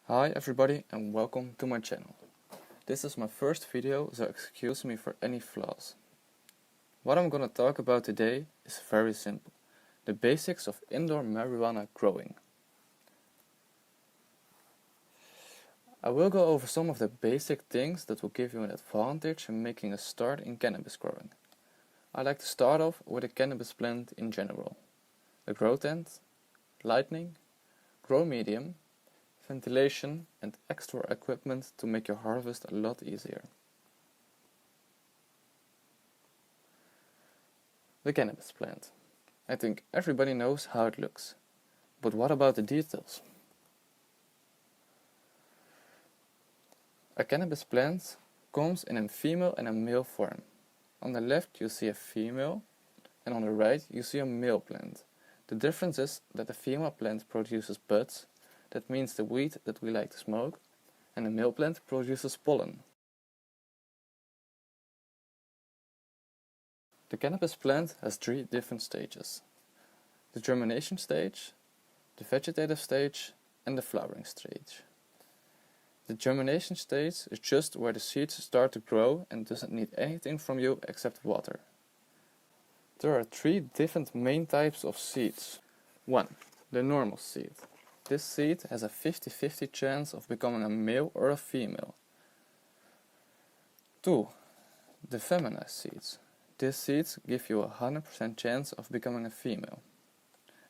Hi everybody and welcome to my channel. This is my first video, so excuse me for any flaws. What I'm gonna talk about today is very simple. The basics of indoor marijuana growing. I will go over some of the basic things that will give you an advantage in making a start in cannabis growing. I like to start off with a cannabis plant in general. The grow tent, lighting, grow medium, ventilation and extra equipment to make your harvest a lot easier. The cannabis plant. I think everybody knows how it looks. But what about the details? A cannabis plant comes in a female and a male form. On the left you see a female and on the right you see a male plant. The difference is that the female plant produces buds, that means the weed that we like to smoke, and the male plant produces pollen. The cannabis plant has 3 different stages: the germination stage, the vegetative stage and the flowering stage. The germination stage is just where the seeds start to grow and doesn't need anything from you except water. There are 3 different main types of seeds. 1. The normal seed. This seed has a 50-50 chance of becoming a male or a female. 2. The feminized seeds. These seeds give you a 100% chance of becoming a female.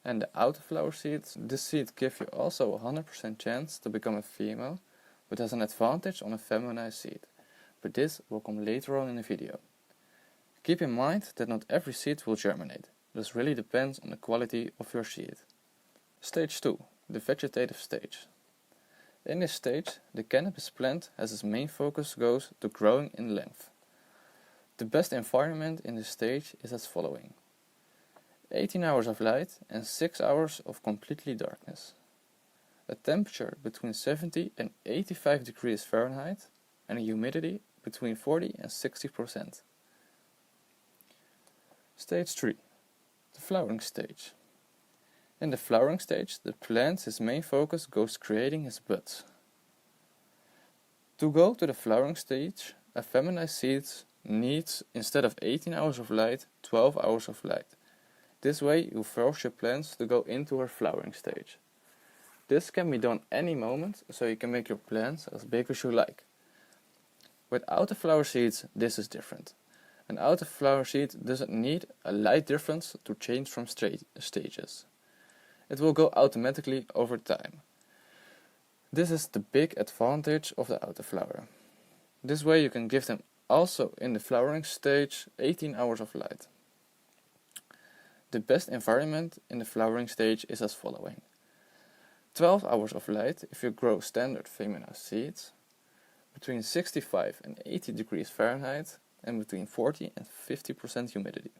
And the autoflower seeds, this seed gives you also a 100% chance to become a female, but has an advantage on a feminized seed. But this will come later on in the video. Keep in mind that not every seed will germinate. This really depends on the quality of your seed. Stage 2. The vegetative stage. In this stage, the cannabis plant has its main focus goes to growing in length. The best environment in this stage is as following: 18 hours of light and 6 hours of completely darkness. A temperature between 70 and 85 degrees Fahrenheit and a humidity between 40 and 60%. Stage 3. The flowering stage. In the flowering stage, the plant's main focus goes creating its buds. To go to the flowering stage, a feminized seed needs, instead of 18 hours of light, 12 hours of light. This way you force your plants to go into her flowering stage. This can be done any moment, so you can make your plants as big as you like. With autoflower seeds, this is different. An autoflower seed doesn't need a light difference to change from stages. It will go automatically over time. This is the big advantage of the autoflower. This way you can give them also in the flowering stage 18 hours of light. The best environment in the flowering stage is as following: 12 hours of light if you grow standard feminized seeds, between 65 and 80 degrees Fahrenheit and between 40 and 50% humidity.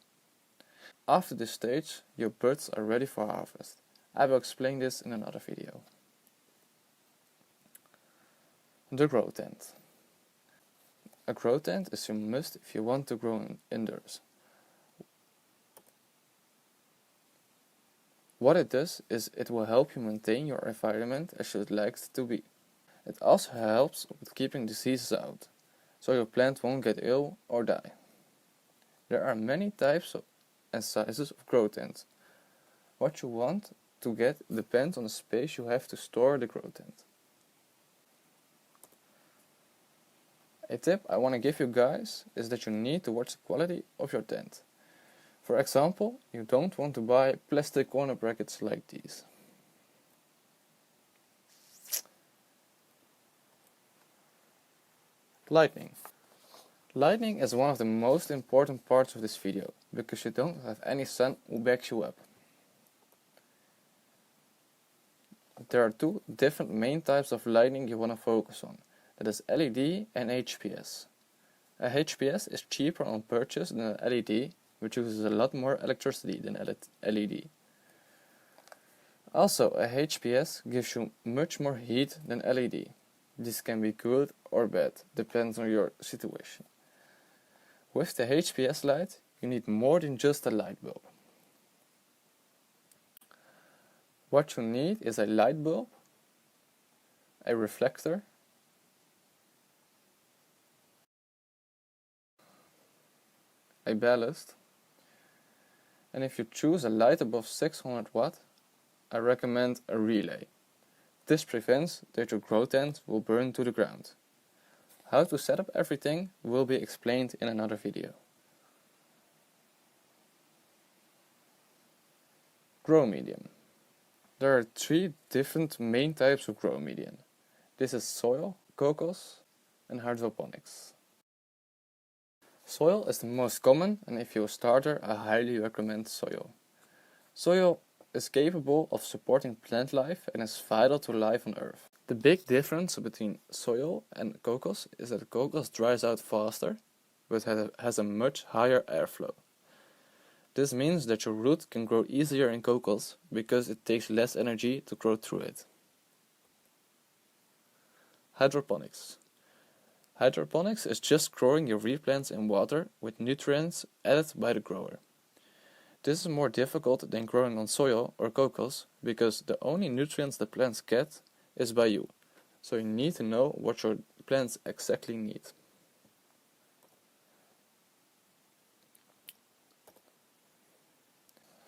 After this stage, your buds are ready for harvest. I will explain this in another video. The grow tent. A grow tent is a must if you want to grow indoors. What it does is it will help you maintain your environment as you would like it to be. It also helps with keeping diseases out, so your plant won't get ill or die. There are many types and sizes of grow tents. What you want to get depends on the space you have to store the grow tent. A tip I want to give you guys is that you need to watch the quality of your tent. For example, you don't want to buy plastic corner brackets like these. Lighting. Lighting is one of the most important parts of this video, because you don't have any sun who backs you up. There are 2 different main types of lighting you want to focus on. That is LED and HPS. A HPS is cheaper on purchase than an LED, which uses a lot more electricity than LED. Also, a HPS gives you much more heat than LED. This can be good or bad, depends on your situation. With the HPS light, you need more than just a light bulb. What you need is a light bulb, a reflector, a ballast, and if you choose a light above 600 watt, I recommend a relay. This prevents that your grow tent will burn to the ground. How to set up everything will be explained in another video. Grow medium. There are 3 different main types of grow medium. This is soil, cocos, and hydroponics. Soil is the most common, and if you're a starter, I highly recommend soil. Soil is capable of supporting plant life and is vital to life on Earth. The big difference between soil and cocos is that cocos dries out faster, but has a much higher airflow. This means that your root can grow easier in cocos because it takes less energy to grow through it. Hydroponics. Hydroponics is just growing your replants in water with nutrients added by the grower. This is more difficult than growing on soil or cocos because the only nutrients the plants get is by you, so you need to know what your plants exactly need.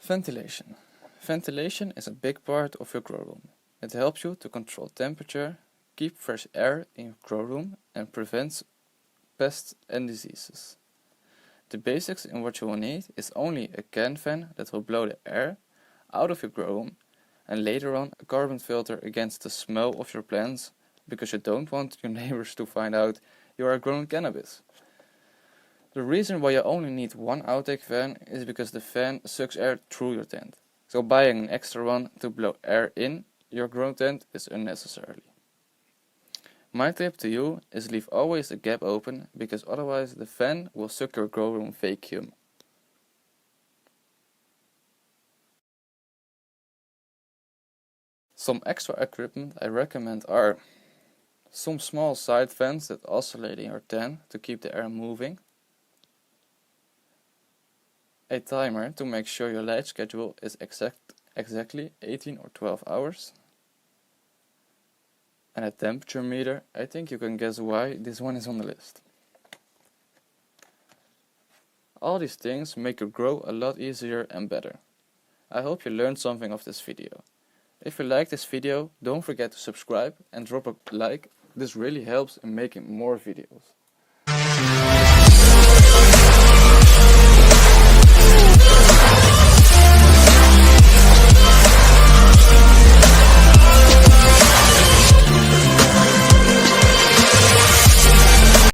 Ventilation. Ventilation is a big part of your grow room. It helps you to control temperature, keep fresh air in your grow room and prevents pests and diseases. The basics in what you will need is only a can fan that will blow the air out of your grow room and later on a carbon filter against the smell of your plants because you don't want your neighbors to find out you are growing cannabis. The reason why you only need one outtake fan is because the fan sucks air through your tent. So buying an extra one to blow air in your grow tent is unnecessary. My tip to you is leave always the gap open because otherwise the fan will suck your grow room vacuum. Some extra equipment I recommend are some small side fans that oscillate in your tent to keep the air moving, a timer to make sure your light schedule is exactly 18 or 12 hours, and a temperature meter. I think you can guess why this one is on the list. All these things make your grow a lot easier and better. I hope you learned something of this video. If you like this video, don't forget to subscribe and drop a like. This really helps in making more videos.